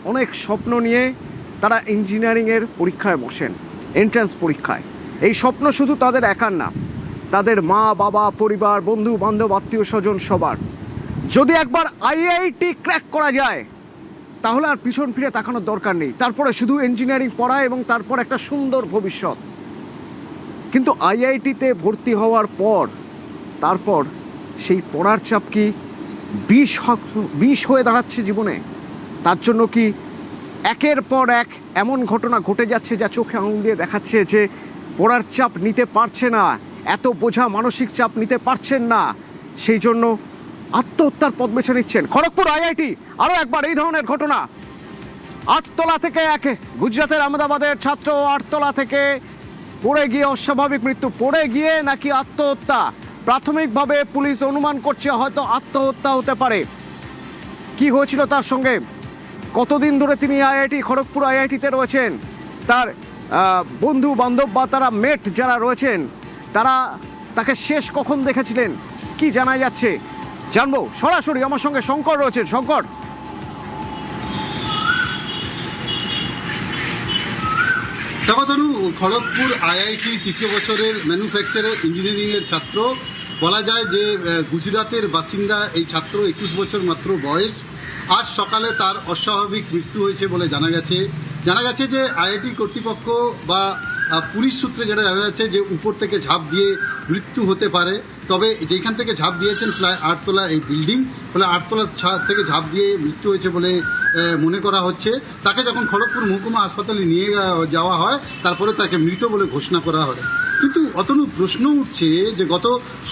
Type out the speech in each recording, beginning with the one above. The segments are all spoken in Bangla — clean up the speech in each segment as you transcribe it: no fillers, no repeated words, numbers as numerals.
অনেক স্বপ্ন নিয়ে তারা ইঞ্জিনিয়ারিংয়ের পরীক্ষায় বসেন, এন্ট্রান্স পরীক্ষায়। এই স্বপ্ন শুধু তাদের একার না, তাদের মা বাবা, পরিবার, বন্ধু বান্ধব, আত্মীয় স্বজন সবার। যদি একবার আইআইটি ক্র্যাক করা যায় তাহলে আর পিছন ফিরে তাকানোর দরকার নেই। তারপরে শুধু ইঞ্জিনিয়ারিং পড়া এবং তারপর একটা সুন্দর ভবিষ্যৎ। কিন্তু আইআইটিতে ভর্তি হওয়ার পর তারপর সেই পড়ার চাপ কি বিষ হয়ে দাঁড়াচ্ছে জীবনে? তার জন্য কি একের পর এক এমন ঘটনা ঘটে যাচ্ছে যা চোখে আঙুল দিয়ে দেখাচ্ছে যে পড়ার চাপ নিতে পারছে না, এত বোঝা মানসিক চাপ নিতে পারছেন না, সেই জন্য আত্মহত্যার পথ বেছে নিচ্ছেন। খড়গপুর আইআইটি আরও একবার এই ধরনের ঘটনা। আটতলা থেকে গুজরাতের আহমেদাবাদের ছাত্র আটতলা থেকে পড়ে গিয়ে অস্বাভাবিক মৃত্যু। পড়ে গিয়ে নাকি আত্মহত্যা, প্রাথমিকভাবে পুলিশ অনুমান করছে হয়তো আত্মহত্যা হতে পারে। কি হয়েছিল তার সঙ্গে, কতদিন ধরে তিনি খড়গপুর আইআইটিতে রয়েছেন, তার বন্ধু বান্ধব বা তারা মেট যারা রয়েছেন তারা তাকে শেষ কখন দেখেছিলেন, কি জানা যাচ্ছে জানবো সরাসরি। আমার সঙ্গে শঙ্কর রয়েছেন। শঙ্কর, খড়গপুর আইআইটি তৃতীয় বছরের ম্যানুফ্যাকচারার ইঞ্জিনিয়ারিংয়ের ছাত্র, বলা যায় যে গুজরাতের বাসিন্দা এই ছাত্র, 21 বছর মাত্র বয়স। আজ সকালে তার অস্বাভাবিক মৃত্যু হয়েছে বলে জানা গেছে যে আইআইটি কর্তৃপক্ষ বা পুলিশ সূত্রে যেটা জানা যাচ্ছে যে উপর থেকে ঝাঁপ দিয়ে মৃত্যু হতে পারে। তবে যেখান থেকে ঝাঁপ দিয়েছেন প্রায় 8 তলা এই বিল্ডিং, ফলে 8 তলা থেকে ঝাঁপ দিয়ে মৃত্যু হয়েছে বলে মনে করা হচ্ছে। তাকে যখন খড়গপুর মহকুমা হাসপাতালে নিয়ে যাওয়া হয় তারপরে তাকে মৃত বলে ঘোষণা করা হয়। কিন্তু অতনু প্রশ্ন উঠছে যে গত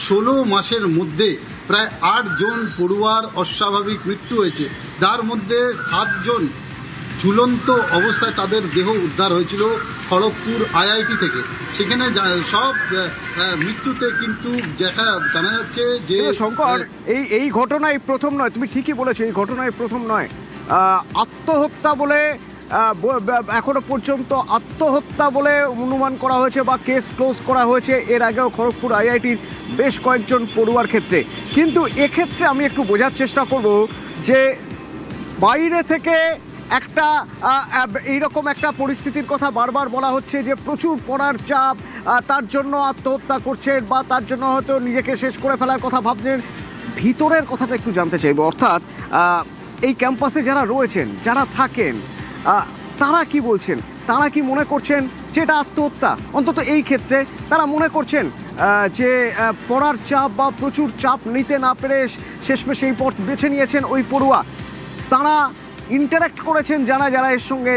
16 মাসের মধ্যে প্রায় 8 জন পড়ুয়ার অস্বাভাবিক মৃত্যু হয়েছে, যার মধ্যে 7 জন ঝুলন্ত অবস্থায় তাদের দেহ উদ্ধার হয়েছিল খড়গপুর আইআইটি থেকে। সেখানে সব মৃত্যুতে কিন্তু জানা যাচ্ছে যে শঙ্কর এই ঘটনায় প্রথম নয়, তুমি ঠিকই বলেছো, এই ঘটনায় প্রথম নয়। আত্মহত্যা বলে এখনো পর্যন্ত আত্মহত্যা বলে অনুমান করা হয়েছে বা কেস ক্লোজ করা হয়েছে এর আগেও খড়গপুর আইআইটির বেশ কয়েকজন পড়ুয়ার ক্ষেত্রে। কিন্তু এক্ষেত্রে আমি একটু বোঝার চেষ্টা করব যে বাইরে থেকে একটা এইরকম একটা পরিস্থিতির কথা বারবার বলা হচ্ছে যে প্রচুর পড়ার চাপ, তার জন্য আত্মহত্যা করছেন বা তার জন্য হয়তো নিজেকে শেষ করে ফেলার কথা ভাবছেন। ভিতরের কথাটা একটু জানতে চাইব, অর্থাৎ এই ক্যাম্পাসে যারা রয়েছেন, যারা থাকেন, তারা কি বলছেন? তারা কি মনে করছেন যে এটা আত্মহত্যা? অন্তত এই ক্ষেত্রে তারা মনে করছেন যে পড়ার চাপ বা প্রচুর চাপ নিতে না পেরে শেষমেশ এই পথ বেছে নিয়েছেন ওই পড়ুয়া। তারা ইন্টারাক্ট করেছেন যারা এর সঙ্গে,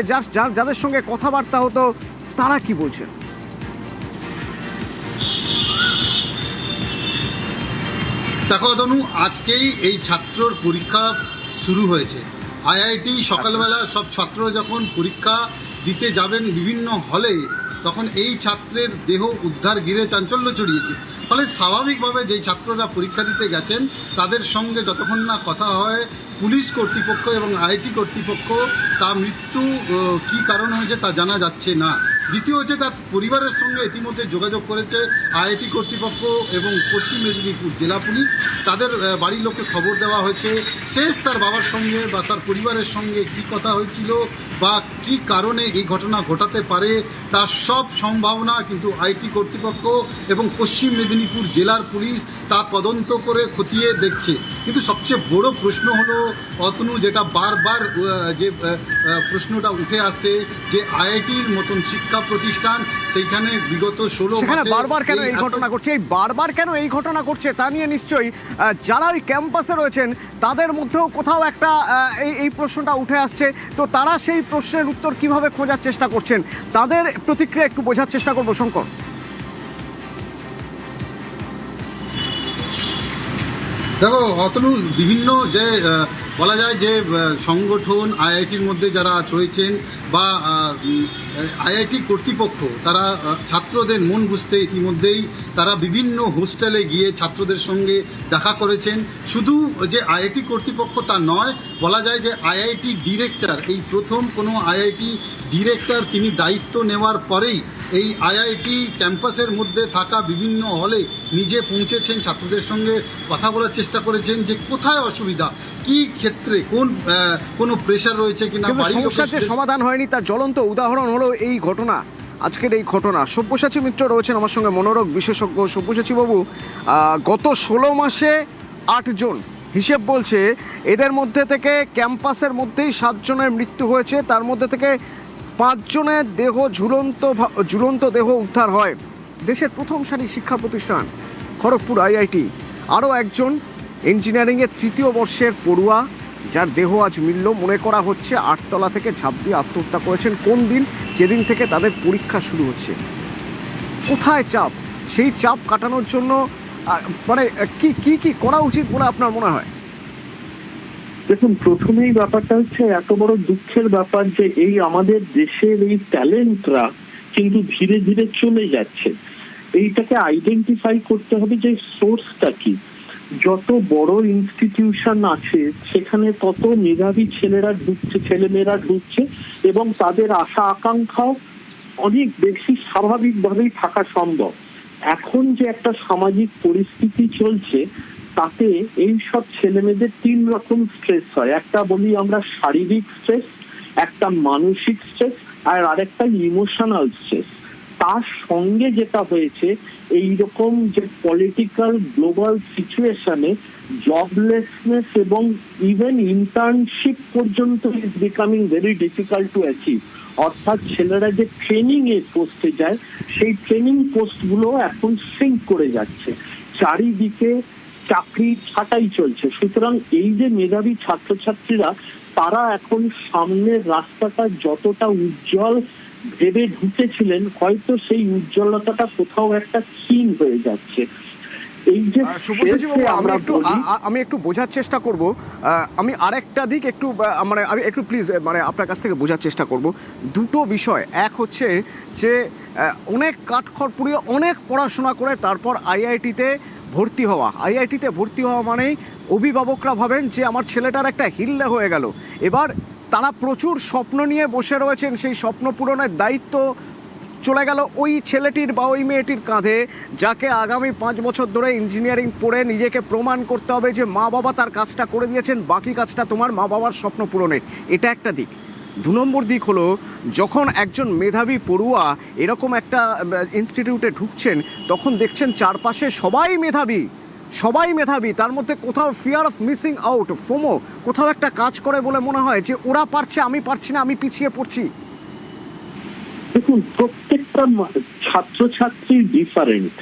যাদের সঙ্গে কথাবার্তা হতো, তারা কি বলছেন? দেখো তনু, আজকেই এই ছাত্রর পরীক্ষা শুরু হয়েছে। আইআইটি সকালবেলা সব ছাত্ররা যখন পরীক্ষা দিতে যাবেন বিভিন্ন হলে, তখন এই ছাত্রের দেহ উদ্ধার ঘিরে চাঞ্চল্য ছড়িয়েছে। ফলে স্বাভাবিকভাবে যেই ছাত্ররা পরীক্ষা দিতে গেছেন তাদের সঙ্গে যতক্ষণ না কথা হয় পুলিশ কর্তৃপক্ষ এবং আইআইটি কর্তৃপক্ষ, তার মৃত্যু কী কারণ হয়েছে তা জানা যাচ্ছে না। দ্বিতীয় হচ্ছে তার পরিবারের সঙ্গে ইতিমধ্যে যোগাযোগ করেছে আইআইটি কর্তৃপক্ষ এবং পশ্চিম মেদিনীপুর জেলা পুলিশ। তাদের বাড়ির লোককে খবর দেওয়া হয়েছে। শেষ তার বাবার সঙ্গে বা তার পরিবারের সঙ্গে কী কথা হয়েছিল বা কী কারণে এই ঘটনা ঘটাতে পারে তার সব সম্ভাবনা কিন্তু আইআইটি কর্তৃপক্ষ এবং পশ্চিম মেদিনীপুর জেলার পুলিশ তা তদন্ত করে খতিয়ে দেখছে। কিন্তু সবচেয়ে বড় প্রশ্ন হলো অতনু, যেটা বারবার যে প্রশ্নটা উঠে আসছে যে আইআইটির মতন শিক্ষা প্রতিষ্ঠান, সেইখানে বিগত 16 মাসে বারবার কেন এই ঘটনা ঘটছে? এই বারবার কেন এই ঘটনা ঘটছে তা নিয়ে নিশ্চয়ই যারা ওই ক্যাম্পাসে রয়েছেন তাদের মধ্যেও কোথাও একটা এই প্রশ্নটা উঠে আসছে। তো তারা সেই প্রশ্নের উত্তর কিভাবে খোঁজার চেষ্টা করছেন, তাদের প্রতিক্রিয়া একটু বোঝার চেষ্টা করবো। শঙ্কর, দেখো অতনু, বিভিন্ন যে বলা যায় যে সংগঠন আইআইটির মধ্যে যারা রয়েছেন বা আইআইটি কর্তৃপক্ষ, তারা ছাত্রদের মন বুঝতে ইতিমধ্যেই তারা বিভিন্ন হোস্টেলে গিয়ে ছাত্রদের সঙ্গে দেখা করেছেন। শুধু যে আইআইটি কর্তৃপক্ষ তা নয়, বলা যায় যে আইআইটি ডিরেক্টর, এই প্রথম কোনো আইআইটি ডিরেক্টর তিনি দায়িত্ব নেওয়ার পরেই এই আইআইটি ক্যাম্পাসের মধ্যে থাকা বিভিন্ন হলে নিজে পৌঁছেছেন, ছাত্রদের সঙ্গে কথা বলার চেষ্টা করেছেন যে কোথায় অসুবিধা, কি কি ক্ষেত্রে কোনো প্রেশার রয়েছে কিনা, কিন্তু বাড়ির সমস্যার যে লোকের- সমাধান হয়নি তার জ্বলন্ত উদাহরণ হলো এই ঘটনা, আজকের এই ঘটনা। সব্যসাচী মিত্র রয়েছেন আমার সঙ্গে, মনোরোগ বিশেষজ্ঞ। সব্যসাচী বাবু, গত 16 মাসে 8 জন হিসেব বলছে, এদের মধ্যে থেকে ক্যাম্পাসের মধ্যেই 7 জনের মৃত্যু হয়েছে, তার মধ্যে থেকে 5 জনের দেহ ঝুলন্ত দেহ উদ্ধার হয়। দেশের প্রথম সারির শিক্ষা প্রতিষ্ঠান খড়গপুর আইআইটি, আরও একজন ইঞ্জিনিয়ারিংয়ের 3য় বর্ষের পড়ুয়া যার দেহ আজ মিলল। মনে করা হচ্ছে 8 তলা থেকে ঝাঁপ দিয়ে আত্মহত্যা করেছেন। কোন দিন? যেদিন থেকে তাদের পরীক্ষা শুরু হচ্ছে। কোথায় চাপ? সেই চাপ কাটানোর জন্য মানে কি করা উচিত বলে আপনার মনে হয়? দেখুন, প্রথমেই ব্যাপারটা হচ্ছে এত বড় দুঃখের ব্যাপার যে এই আমাদের দেশের এই ট্যালেন্টরা কিন্তু ধীরে ধীরে চলে যাচ্ছে। এইটাকে আইডেন্টিফাই করতে হবে যে সোর্সটা কি। যত বড় ইনস্টিটিউশন আছে সেখানে তত মেধাবী ছেলেমেয়েরা ঢুকছে এবং তাদের আশা আকাঙ্ক্ষাও অনেক বেশি স্বাভাবিকভাবেই থাকা সম্ভব। এখন যে একটা সামাজিক পরিস্থিতি চলছে তাতে এই সব ছেলেমেয়েদের 3 রকম স্ট্রেস হয়। একটা বলি আমরা শারীরিক স্ট্রেস, একটা মানসিক স্ট্রেস, আর আরেকটা ইমোশনাল স্ট্রেস। তার সঙ্গে যেটা হয়েছে, এইরকম যে পলিটিক্যাল গ্লোবাল সিচুয়েশনে জবলেসনেস এবং ইভেন ইন্টার্নশিপ পর্যন্ত is becoming very difficult to achieve. অর্থাৎ ছেলেরা যে ট্রেনিং এর পোস্টে যায় সেই ট্রেনিং পোস্টগুলো এখন সিঙ্ক করে যাচ্ছে, চারিদিকে চাকরি ছাঁটাই চলছে। সুতরাং এই যে মেধাবী ছাত্রছাত্রীরা, তারা এখন সামনের রাস্তাটা যতটা উজ্জ্বল ভেবে ঢুকেছিলেন, হয়তো সেই উজ্জ্বলতাটা কোথাও একটা ক্ষীণ হয়ে যাচ্ছে। এই যে শুভজিৎ বাবু, আমরা আমি একটু বোঝার চেষ্টা করব। আমি আরেকটা দিক একটু মানে আমি একটু প্লিজ মানে আপনার কাছ থেকে বোঝার চেষ্টা করব। দুটো বিষয়, এক হচ্ছে যে অনেক কাঠখড় পুড়িয়ে অনেক পড়াশোনা করে তারপর আইআইটিতে ভর্তি হওয়া। আইআইটিতে ভর্তি হওয়া মানেই অভিভাবকরা ভাবেন যে আমার ছেলেটার একটা হিল্লে হয়ে গেল। এবার তারা প্রচুর স্বপ্ন নিয়ে বসে রয়েছেন, সেই স্বপ্ন পূরণের দায়িত্ব চলে গেল ওই ছেলেটির বা ওই মেয়েটির কাঁধে, যাকে আগামী 5 বছর ধরে ইঞ্জিনিয়ারিং পড়ে নিজেকে প্রমাণ করতে হবে যে মা বাবা তার কাজটা করে দিয়েছেন, বাকি কাজটা তোমার মা বাবার স্বপ্ন পূরণের। এটা একটা দিক। 2 নম্বর দিক হলো, যখন একজন মেধাবী পড়ুয়া এরকম একটা ইনস্টিটিউটে ঢুকছেন, তখন দেখছেন চারপাশে সবাই মেধাবী, তার মধ্যে কোথাও fear of missing out, FOMO, কোথাও একটা কাজ করে বলে মনে হয় যে ওরা পারছে, আমি পারছি না, আমি পিছিয়ে পড়ছি। দেখুন, প্রত্যেকটা ছাত্রছাত্রী ডিফারেন্ট,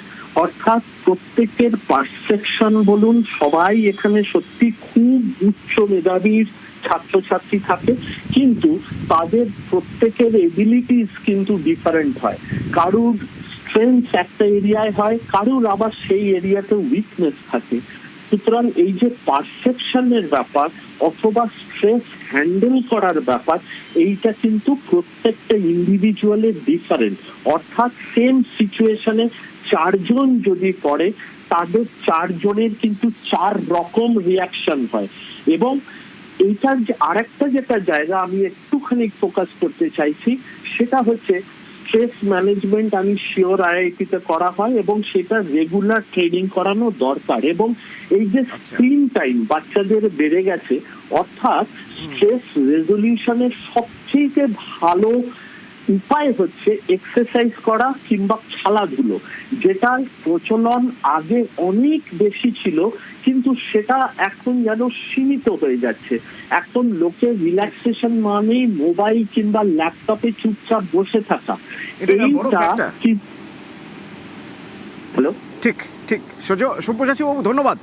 অর্থাৎ প্রত্যেকের পারসেপশন বলুন, সবাই এখানে সত্যি খুব উচ্চ মেধাবীর ছাত্রছাত্রী থাকে, কিন্তু তাদের প্রত্যেকের এবিলিটিস কিন্তু ডিফারেন্ট হয়। কারুর স্ট্রেংথ একটা এরিয়ায় হয়, কারুর আবার সেই এরিয়াতে উইকনেস থাকে। সুতরাং এই যে পারসেপশনের ব্যাপার অথবা স্ট্রেস হ্যান্ডেল করার ব্যাপার, এইটা কিন্তু প্রত্যেকটা ইন্ডিভিজুয়ালের ডিফারেন্ট। অর্থাৎ সেম সিচুয়েশনে 4 জন যদি পড়ে, তাদের 4 জনের কিন্তু 4 রকম রিয়াকশন হয়। এবং এইটার যে আরেকটা যেটা জায়গা আমি একটুখানি ফোকাস করতে চাইছি, সেটা হচ্ছে স্ট্রেস ম্যানেজমেন্ট। আমি শিওর আইআইটিতে করা হয় এবং সেটা রেগুলার ট্রেনিং করানো দরকার। এবং এই যে স্ক্রিন টাইম বাচ্চাদের বেড়ে গেছে, অর্থাৎ স্ট্রেস রেজলিউশনের সবচেয়ে ভালো উপায় হচ্ছে এক্সারসাইজ করা কিংবা খেলাধুলো, যেটার প্রচলন আগে অনেক বেশি ছিল, কিন্তু সেটা এখন যেন সীমিত হয়ে যাচ্ছে। এখন লোকের রিল্যাক্সেশন মানেই মোবাইল কিংবা ল্যাপটপে চুপচাপ বসে থাকা। হ্যালো, ঠিক। সব্যসাচী বাবু, ধন্যবাদ।